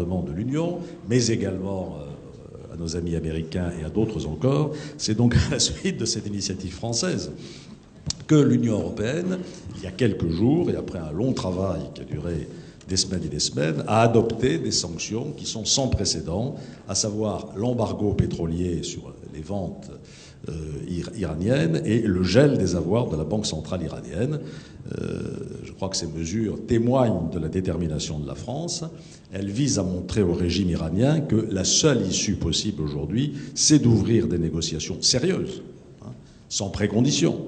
gouvernements de l'Union, mais également à nos amis américains et à d'autres encore. C'est donc à la suite de cette initiative française que l'Union européenne, il y a quelques jours, et après un long travail qui a duré des semaines et des semaines, a adopté des sanctions qui sont sans précédent, à savoir l'embargo pétrolier sur les ventes iraniennes et le gel des avoirs de la Banque centrale iranienne. Je crois que ces mesures témoignent de la détermination de la France. Elles visent à montrer au régime iranien que la seule issue possible aujourd'hui, c'est d'ouvrir des négociations sérieuses, sans préconditions,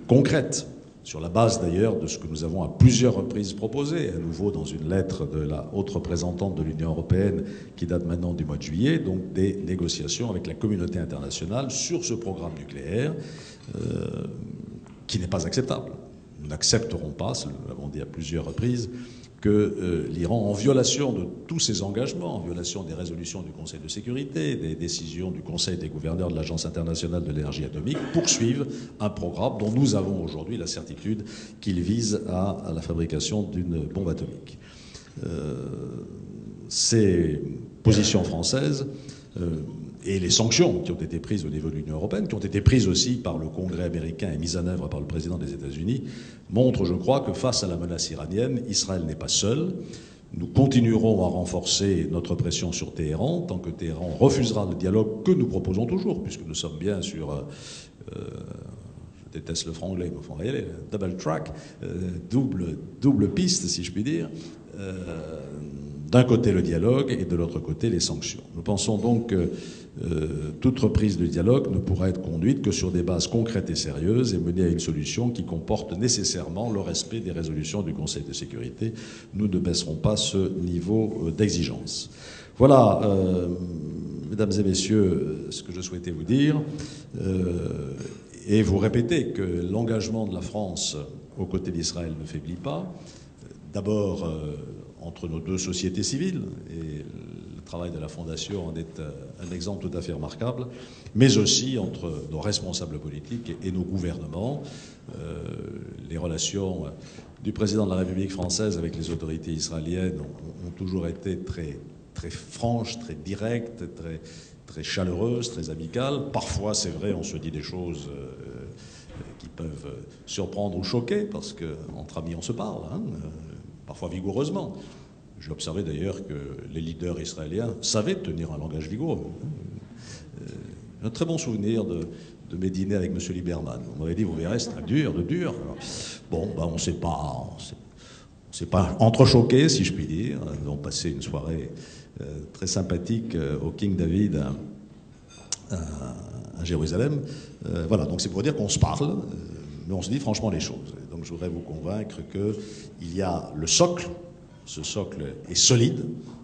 concrètes, sur la base d'ailleurs de ce que nous avons à plusieurs reprises proposé, à nouveau dans une lettre de la haute représentante de l'Union européenne qui date maintenant du mois de juillet, donc des négociations avec la communauté internationale sur ce programme nucléaire qui n'est pas acceptable. Nous n'accepterons pas, nous l'avons dit à plusieurs reprises, que l'Iran, en violation de tous ses engagements, en violation des résolutions du Conseil de sécurité, des décisions du Conseil des gouverneurs de l'Agence internationale de l'énergie atomique, poursuive un programme dont nous avons aujourd'hui la certitude qu'il vise à la fabrication d'une bombe atomique. Ces positions françaises et les sanctions qui ont été prises au niveau de l'Union européenne, qui ont été prises aussi par le Congrès américain et mises en œuvre par le président des États-Unis, montrent, je crois, que face à la menace iranienne, Israël n'est pas seul. Nous continuerons à renforcer notre pression sur Téhéran, tant que Téhéran refusera le dialogue que nous proposons toujours, puisque nous sommes bien sur... je déteste le franglais, mais il faut y aller, double track, double piste, si je puis dire. D'un côté le dialogue et de l'autre côté les sanctions. Nous pensons donc que toute reprise du dialogue ne pourra être conduite que sur des bases concrètes et sérieuses et mener à une solution qui comporte nécessairement le respect des résolutions du Conseil de sécurité. Nous ne baisserons pas ce niveau d'exigence. Voilà, mesdames et messieurs, ce que je souhaitais vous dire. Et vous répétez que l'engagement de la France aux côtés d'Israël ne faiblit pas. D'abord, entre nos deux sociétés civiles, et le travail de la Fondation en est un exemple tout à fait remarquable, mais aussi entre nos responsables politiques et nos gouvernements. Les relations du président de la République française avec les autorités israéliennes ont toujours été très, très franches, très directes, très chaleureuses, très amicales. Parfois, c'est vrai, on se dit des choses qui peuvent surprendre ou choquer, parce qu'entre amis, on se parle, parfois vigoureusement. J'ai observé d'ailleurs que les leaders israéliens savaient tenir un langage vigoureux. J'ai un très bon souvenir de mes dîners avec M. Lieberman. On m'avait dit, vous verrez, c'est très dur, de dur. Alors, bon, ben, on ne s'est pas entrechoqués, si je puis dire. Nous avons passé une soirée très sympathique au King David à Jérusalem. Voilà, donc c'est pour dire qu'on se parle, mais on se dit franchement les choses. Et donc je voudrais vous convaincre qu'il y a le socle. Ce socle est solide,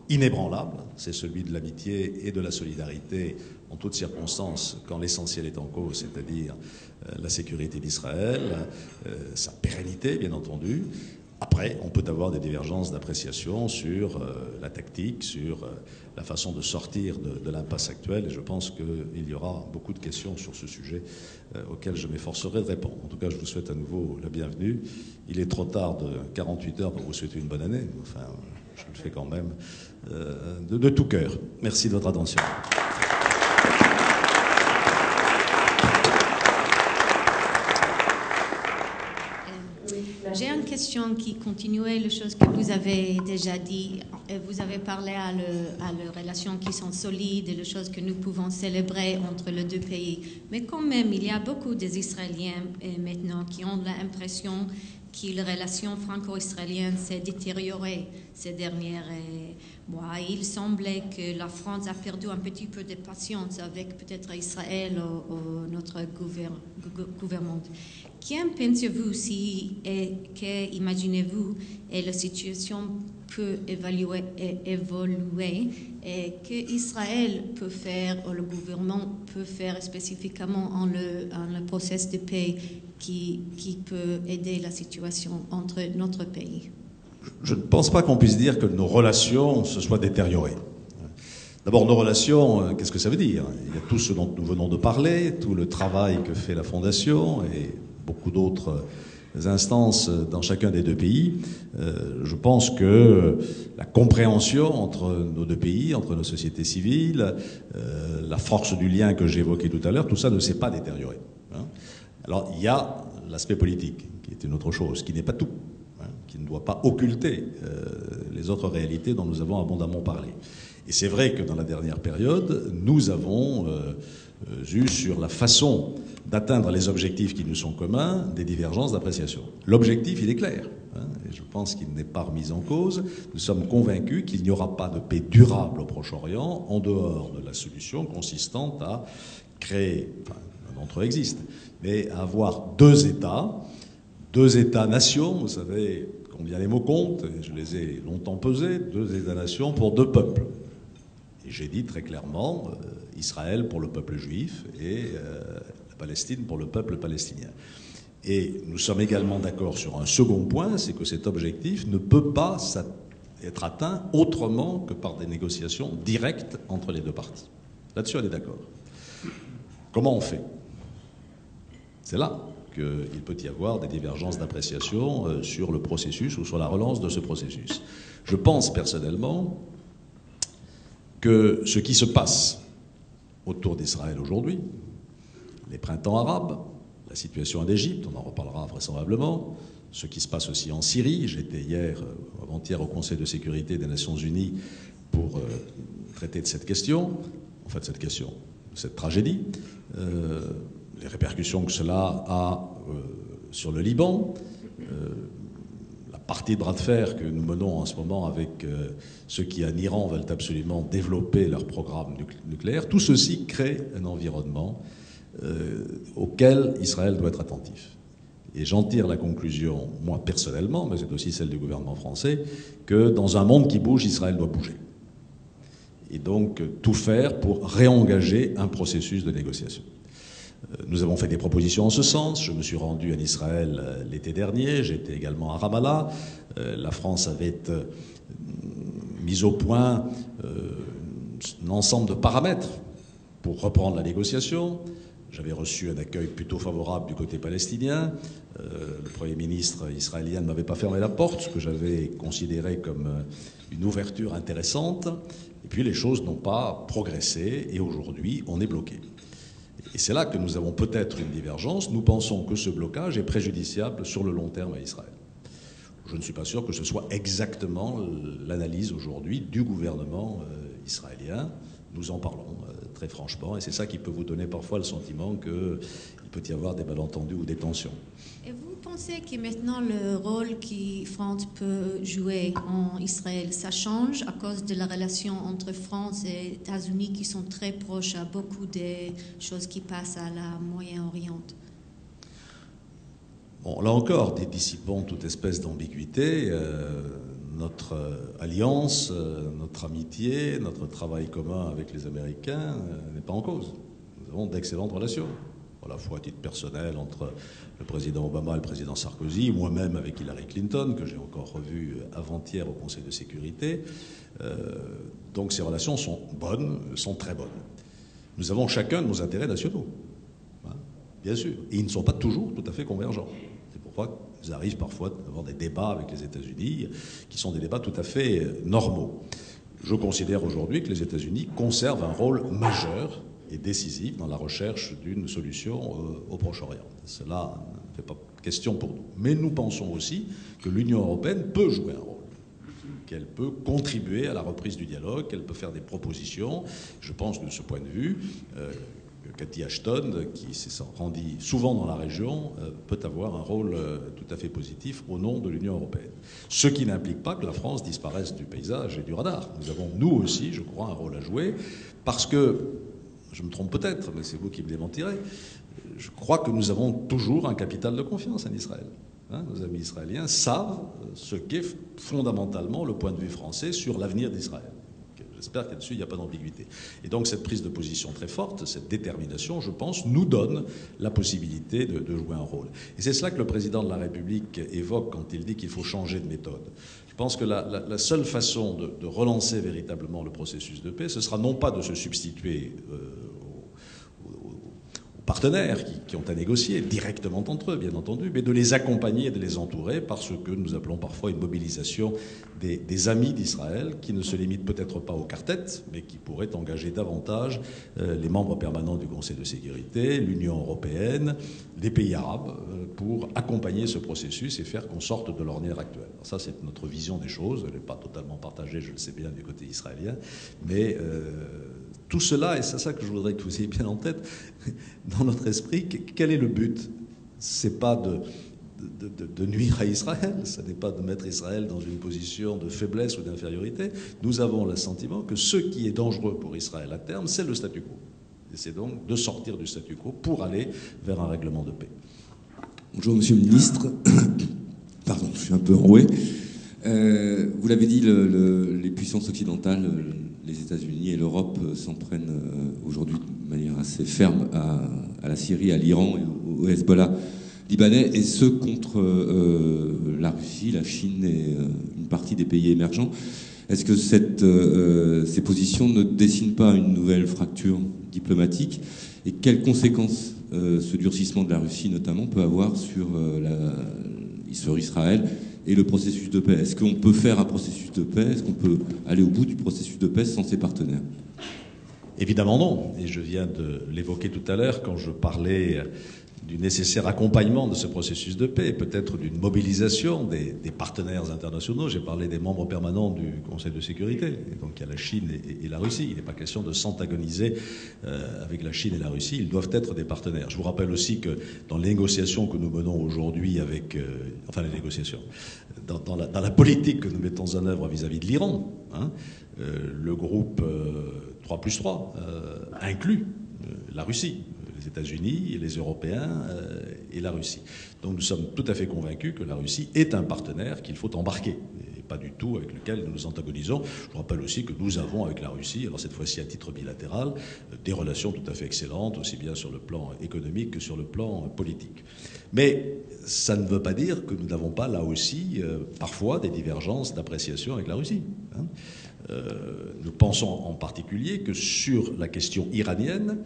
inébranlable, c'est celui de l'amitié et de la solidarité en toutes circonstances quand l'essentiel est en cause, c'est-à-dire la sécurité d'Israël, sa pérennité bien entendu. Après, on peut avoir des divergences d'appréciation sur la tactique, sur la façon de sortir de l'impasse actuelle, et je pense qu'il y aura beaucoup de questions sur ce sujet auxquelles je m'efforcerai de répondre. En tout cas, je vous souhaite à nouveau la bienvenue. Il est trop tard de 48 heures pour vous souhaiter une bonne année, enfin, je le fais quand même de tout cœur. Merci de votre attention. J'ai une question qui continuait les choses que vous avez déjà dit. Vous avez parlé à les relations qui sont solides et les choses que nous pouvons célébrer entre les deux pays. Mais quand même, il y a beaucoup d'Israéliens maintenant qui ont l'impression que les relations franco-israéliennes s'est détériorées ces derniers mois. Il semblait que la France a perdu un petit peu de patience avec peut-être Israël ou notre gouvernement. Qu'en pensez-vous que imaginez-vous et la situation peut évoluer et que Israël peut faire ou le gouvernement peut faire spécifiquement en le processus de paix qui peut aider la situation entre notre pays? Je ne pense pas qu'on puisse dire que nos relations se soient détériorées. D'abord, nos relations, qu'est-ce que ça veut dire? Il y a tout ce dont nous venons de parler, tout le travail que fait la Fondation et beaucoup d'autres instances dans chacun des deux pays, je pense que la compréhension entre nos deux pays, entre nos sociétés civiles, la force du lien que j'ai évoqué tout à l'heure, tout ça ne s'est pas détérioré. Hein. Alors il y a l'aspect politique, qui est une autre chose, qui n'est pas tout, hein, qui ne doit pas occulter les autres réalités dont nous avons abondamment parlé. Et c'est vrai que dans la dernière période, nous avons eu sur la façon d'atteindre les objectifs qui nous sont communs des divergences d'appréciation. L'objectif, il est clair, hein, et je pense qu'il n'est pas remis en cause. Nous sommes convaincus qu'il n'y aura pas de paix durable au Proche-Orient en dehors de la solution consistant à créer, enfin, un autre existe, mais à avoir deux États-nations, vous savez combien les mots comptent, et je les ai longtemps pesés, deux États-nations pour deux peuples. Et j'ai dit très clairement, Israël pour le peuple juif et la Palestine pour le peuple palestinien. Et nous sommes également d'accord sur un second point, c'est que cet objectif ne peut pas être atteint autrement que par des négociations directes entre les deux parties. Là-dessus, on est d'accord. Comment on fait? C'est là qu'il peut y avoir des divergences d'appréciation sur le processus ou sur la relance de ce processus. Je pense personnellement que ce qui se passe autour d'Israël aujourd'hui, les printemps arabes, la situation en Égypte, on en reparlera vraisemblablement, ce qui se passe aussi en Syrie, j'étais avant-hier au Conseil de sécurité des Nations Unies pour traiter de cette question, cette tragédie, les répercussions que cela a sur le Liban, la partie de bras de fer que nous menons en ce moment avec ceux qui, en Iran, veulent absolument développer leur programme nucléaire, tout ceci crée un environnement auquel Israël doit être attentif. Et j'en tire la conclusion, moi personnellement, mais c'est aussi celle du gouvernement français, que dans un monde qui bouge, Israël doit bouger. Et donc tout faire pour réengager un processus de négociation. Nous avons fait des propositions en ce sens. Je me suis rendu en Israël l'été dernier. J'étais également à Ramallah. La France avait mis au point un ensemble de paramètres pour reprendre la négociation. J'avais reçu un accueil plutôt favorable du côté palestinien. Le Premier ministre israélien ne m'avait pas fermé la porte, ce que j'avais considéré comme une ouverture intéressante. Et puis les choses n'ont pas progressé et aujourd'hui on est bloqué. Et c'est là que nous avons peut-être une divergence. Nous pensons que ce blocage est préjudiciable sur le long terme à Israël. Je ne suis pas sûr que ce soit exactement l'analyse aujourd'hui du gouvernement israélien. Nous en parlons très franchement, et c'est ça qui peut vous donner parfois le sentiment qu'il peut y avoir des malentendus ou des tensions. Et vous pensez que maintenant le rôle que France peut jouer en Israël, ça change à cause de la relation entre France et États-Unis qui sont très proches à beaucoup des choses qui passent à la Moyen-Orient? Bon, là encore, dissipons toute espèce d'ambiguïté. Notre alliance, notre amitié, notre travail commun avec les Américains n'est pas en cause. Nous avons d'excellentes relations, à la fois à titre personnel entre le président Obama et le président Sarkozy, moi-même avec Hillary Clinton, que j'ai encore revu avant-hier au Conseil de sécurité. Donc ces relations sont bonnes, sont très bonnes. Nous avons chacun nos intérêts nationaux, hein, bien sûr, et ils ne sont pas toujours tout à fait convergents. C'est pourquoi il arrive parfois d'avoir des débats avec les États-Unis qui sont des débats tout à fait normaux. Je considère aujourd'hui que les États-Unis conservent un rôle majeur et décisif dans la recherche d'une solution au Proche-Orient. Cela ne fait pas question pour nous. Mais nous pensons aussi que l'Union européenne peut jouer un rôle, qu'elle peut contribuer à la reprise du dialogue, qu'elle peut faire des propositions. Je pense de ce point de vue Cathy Ashton, qui s'est rendue souvent dans la région, peut avoir un rôle tout à fait positif au nom de l'Union européenne. Ce qui n'implique pas que la France disparaisse du paysage et du radar. Nous avons, nous aussi, je crois, un rôle à jouer, parce que, je me trompe peut-être, mais c'est vous qui me démentirez, je crois que nous avons toujours un capital de confiance en Israël. Hein, nos amis israéliens savent ce qu'est fondamentalement le point de vue français sur l'avenir d'Israël. J'espère qu'à-dessus, il n'y a pas d'ambiguïté. Et donc, cette prise de position très forte, cette détermination, je pense, nous donne la possibilité de jouer un rôle. Et c'est cela que le président de la République évoque quand il dit qu'il faut changer de méthode. Je pense que la seule façon de relancer véritablement le processus de paix, ce sera non pas de se substituer partenaires qui ont à négocier directement entre eux, bien entendu, mais de les accompagner et de les entourer par ce que nous appelons parfois une mobilisation des amis d'Israël, qui ne se limitent peut-être pas au quartet, mais qui pourraient engager davantage les membres permanents du Conseil de sécurité, l'Union européenne, les pays arabes, pour accompagner ce processus et faire qu'on sorte de l'ornière actuelle. Alors ça, c'est notre vision des choses. Elle n'est pas totalement partagée, je le sais bien, du côté israélien, mais tout cela, et c'est ça que je voudrais que vous ayez bien en tête, dans notre esprit, quel est le but? C'est pas de nuire à Israël, ce n'est pas de mettre Israël dans une position de faiblesse ou d'infériorité. Nous avons le sentiment que ce qui est dangereux pour Israël à terme, c'est le statu quo. Et c'est donc de sortir du statu quo pour aller vers un règlement de paix. Bonjour Monsieur le Ministre. Pardon, je suis un peu enroué. Vous l'avez dit, les puissances occidentales, les États-Unis et l'Europe s'en prennent aujourd'hui de manière assez ferme à la Syrie, à l'Iran et au Hezbollah libanais, et ce contre la Russie, la Chine et une partie des pays émergents. Est-ce que ces positions ne dessinent pas une nouvelle fracture diplomatique, et quelles conséquences ce durcissement de la Russie notamment peut avoir sur Israël et le processus de paix? Est-ce qu'on peut faire un processus de paix? Est-ce qu'on peut aller au bout du processus de paix sans ses partenaires? Évidemment non, et je viens de l'évoquer tout à l'heure quand je parlais du nécessaire accompagnement de ce processus de paix, peut-être d'une mobilisation des partenaires internationaux. J'ai parlé des membres permanents du Conseil de sécurité, et donc il y a la Chine et la Russie. Il n'est pas question de s'antagoniser avec la Chine et la Russie, ils doivent être des partenaires. Je vous rappelle aussi que dans les négociations que nous menons aujourd'hui avec... les négociations, dans la politique que nous mettons en œuvre vis-à-vis de l'Iran, le groupe 3+3 inclut la Russie, les États-Unis, les Européens et la Russie. Donc nous sommes tout à fait convaincus que la Russie est un partenaire qu'il faut embarquer, et pas du tout avec lequel nous nous antagonisons. Je vous rappelle aussi que nous avons avec la Russie, alors cette fois-ci à titre bilatéral, des relations tout à fait excellentes, aussi bien sur le plan économique que sur le plan politique. Mais ça ne veut pas dire que nous n'avons pas là aussi parfois des divergences d'appréciation avec la Russie. Nous pensons en particulier que sur la question iranienne,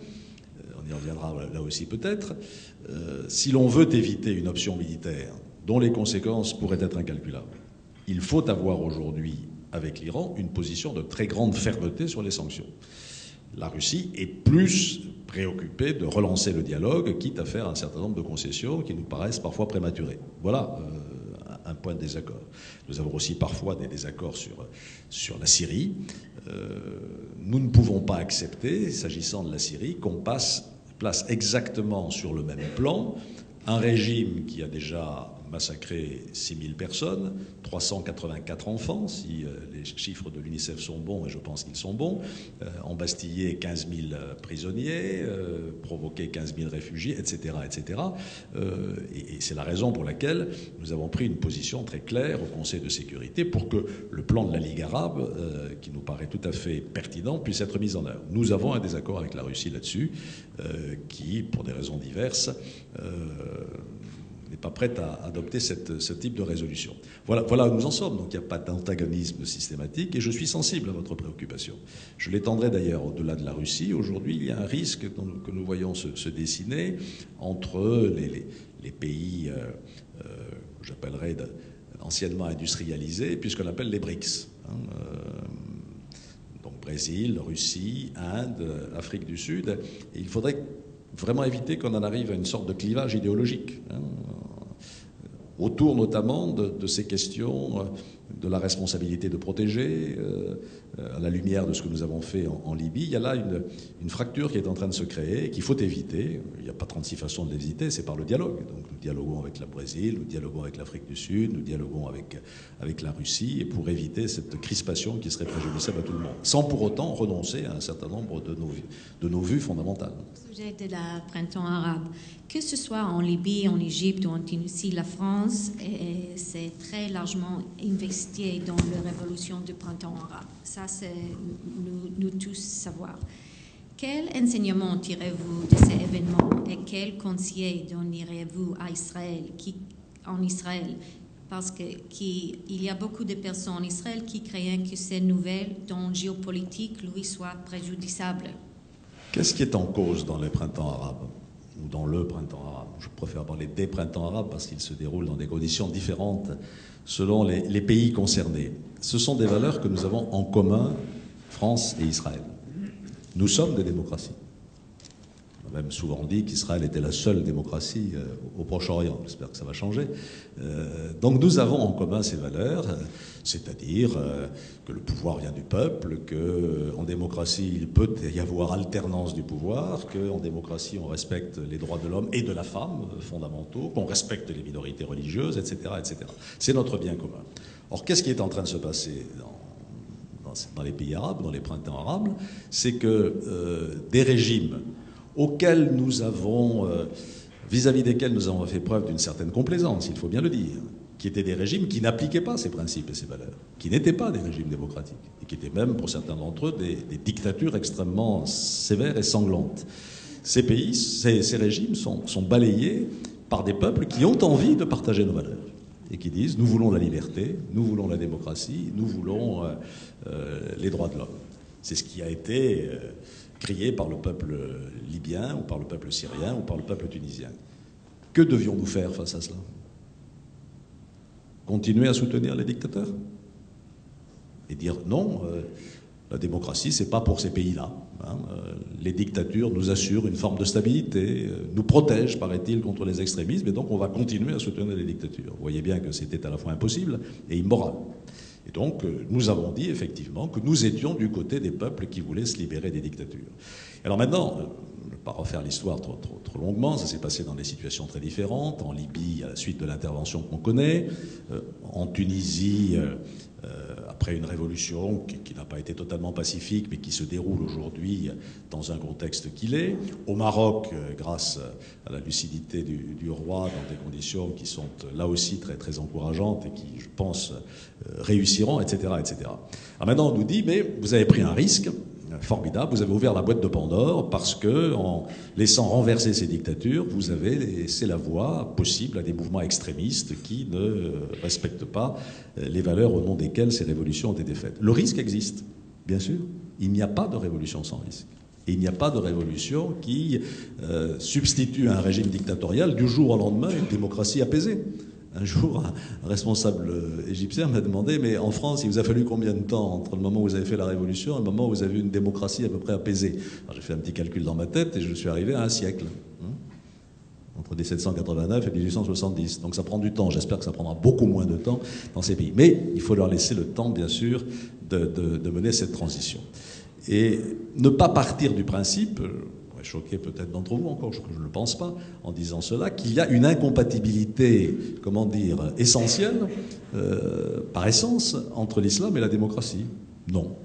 on y reviendra là aussi peut-être, si l'on veut éviter une option militaire dont les conséquences pourraient être incalculables, il faut avoir aujourd'hui avec l'Iran une position de très grande fermeté sur les sanctions. La Russie est plus préoccupée de relancer le dialogue, quitte à faire un certain nombre de concessions qui nous paraissent parfois prématurées. Voilà un point de désaccord. Nous avons aussi parfois des désaccords sur la Syrie. Nous ne pouvons pas accepter, s'agissant de la Syrie, qu'on place exactement sur le même plan un régime qui a déjà massacré 6000 personnes, 384 enfants, si les chiffres de l'UNICEF sont bons, et je pense qu'ils sont bons, embastillé 15 000 prisonniers, provoqué 15 000 réfugiés, etc. etc. Et c'est la raison pour laquelle nous avons pris une position très claire au Conseil de sécurité pour que le plan de la Ligue arabe, qui nous paraît tout à fait pertinent, puisse être mis en œuvre. Nous avons un désaccord avec la Russie là-dessus, qui, pour des raisons diverses, n'est pas prête à adopter ce type de résolution. Voilà où nous en sommes. Donc il n'y a pas d'antagonisme systématique et je suis sensible à votre préoccupation. Je l'étendrai d'ailleurs au-delà de la Russie. Aujourd'hui, il y a un risque que nous voyons se dessiner entre les pays que j'appellerais anciennement industrialisés, puis ce qu'on appelle les BRICS. Donc Brésil, Russie, Inde, Afrique du Sud. Et il faudrait vraiment éviter qu'on en arrive à une sorte de clivage idéologique, autour notamment de ces questions de la responsabilité de protéger, à la lumière de ce que nous avons fait en Libye. Il y a là une fracture qui est en train de se créer et qu'il faut éviter. Il n'y a pas 36 façons de l'éviter, c'est par le dialogue. Donc nous dialoguons avec le Brésil, nous dialoguons avec l'Afrique du Sud, nous dialoguons avec la Russie, et pour éviter cette crispation qui serait préjudiciable à tout le monde, sans pour autant renoncer à un certain nombre de nos vues fondamentales. Au sujet de la printemps arabe, que ce soit en Libye, en Égypte ou en Tunisie, la France s'est très largement investie dans la révolution du printemps arabe. Ça, c'est nous tous savoir. Quel enseignement tirez-vous de ces événements et quel conseil donneriez-vous à Israël, en Israël? Parce qu'il y a beaucoup de personnes en Israël qui craignent que ces nouvelles, dont géopolitique, lui, soient préjudiciables. Qu'est-ce qui est en cause dans les printemps arabes? ou dans le printemps arabe. Je préfère parler des printemps arabes parce qu'ils se déroulent dans des conditions différentes selon les pays concernés. Ce sont des valeurs que nous avons en commun, France et Israël. Nous sommes des démocraties. On a même souvent dit qu'Israël était la seule démocratie au Proche-Orient. J'espère que ça va changer. Donc nous avons en commun ces valeurs, c'est-à-dire que le pouvoir vient du peuple, qu'en démocratie il peut y avoir alternance du pouvoir, qu'en démocratie on respecte les droits de l'homme et de la femme fondamentaux, qu'on respecte les minorités religieuses, etc., etc. C'est notre bien commun. Or, qu'est-ce qui est en train de se passer dans les pays arabes, dans les printemps arabes? C'est que des régimes auxquels nous avons, vis-à-vis desquels nous avons fait preuve d'une certaine complaisance, il faut bien le dire, qui étaient des régimes qui n'appliquaient pas ces principes et ces valeurs, qui n'étaient pas des régimes démocratiques, et qui étaient même, pour certains d'entre eux, des dictatures extrêmement sévères et sanglantes. Ces pays, ces régimes sont balayés par des peuples qui ont envie de partager nos valeurs, et qui disent « nous voulons la liberté, nous voulons la démocratie, nous voulons les droits de l'homme ». C'est ce qui a été crié par le peuple libyen, ou par le peuple syrien, ou par le peuple tunisien. Que devions-nous faire face à cela? Continuer à soutenir les dictateurs? Et dire non, la démocratie, c'est pas pour ces pays-là. Hein. Les dictatures nous assurent une forme de stabilité, nous protègent, paraît-il, contre les extrémismes, et donc on va continuer à soutenir les dictatures. Vous voyez bien que c'était à la fois impossible et immoral. Et donc, nous avons dit effectivement que nous étions du côté des peuples qui voulaient se libérer des dictatures. Alors maintenant, je ne vais pas refaire l'histoire trop longuement, ça s'est passé dans des situations très différentes. En Libye, à la suite de l'intervention qu'on connaît, en Tunisie, après une révolution qui n'a pas été totalement pacifique, mais qui se déroule aujourd'hui dans un contexte qu'il est. Au Maroc, grâce à la lucidité du roi, dans des conditions qui sont là aussi très, très encourageantes et qui, je pense, réussiront, etc., etc. Alors maintenant, on nous dit, mais vous avez pris un risque formidable, vous avez ouvert la boîte de Pandore parce que, en laissant renverser ces dictatures, vous avez laissé la voie possible à des mouvements extrémistes qui ne respectent pas les valeurs au nom desquelles ces révolutions ont été faites. Le risque existe, bien sûr. Il n'y a pas de révolution sans risque. Et il n'y a pas de révolution qui substitue à un régime dictatorial du jour au lendemain une démocratie apaisée. Un jour, un responsable égyptien m'a demandé, mais en France, il vous a fallu combien de temps entre le moment où vous avez fait la révolution et le moment où vous avez eu une démocratie à peu près apaisée? J'ai fait un petit calcul dans ma tête et je suis arrivé à un siècle, entre 1789 et 1870. Donc ça prend du temps. J'espère que ça prendra beaucoup moins de temps dans ces pays. Mais il faut leur laisser le temps, bien sûr, de mener cette transition. Et ne pas partir du principe... choquer peut-être d'entre vous encore, je ne le pense pas, en disant cela, qu'il y a une incompatibilité, comment dire, essentielle, par essence, entre l'islam et la démocratie. Non.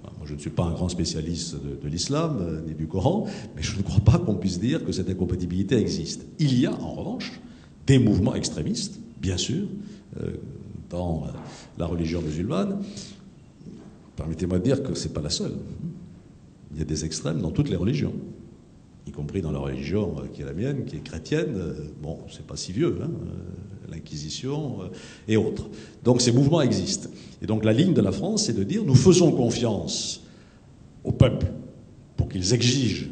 Moi, je ne suis pas un grand spécialiste de l'islam, ni du Coran, mais je ne crois pas qu'on puisse dire que cette incompatibilité existe. Il y a, en revanche, des mouvements extrémistes, bien sûr, dans la religion musulmane. Permettez-moi de dire que ce n'est pas la seule. Il y a des extrêmes dans toutes les religions, y compris dans la religion qui est la mienne, qui est chrétienne. Bon, c'est pas si vieux, hein, l'Inquisition et autres. Donc ces mouvements existent. Et donc la ligne de la France, c'est de dire nous faisons confiance au peuple pour qu'ils exigent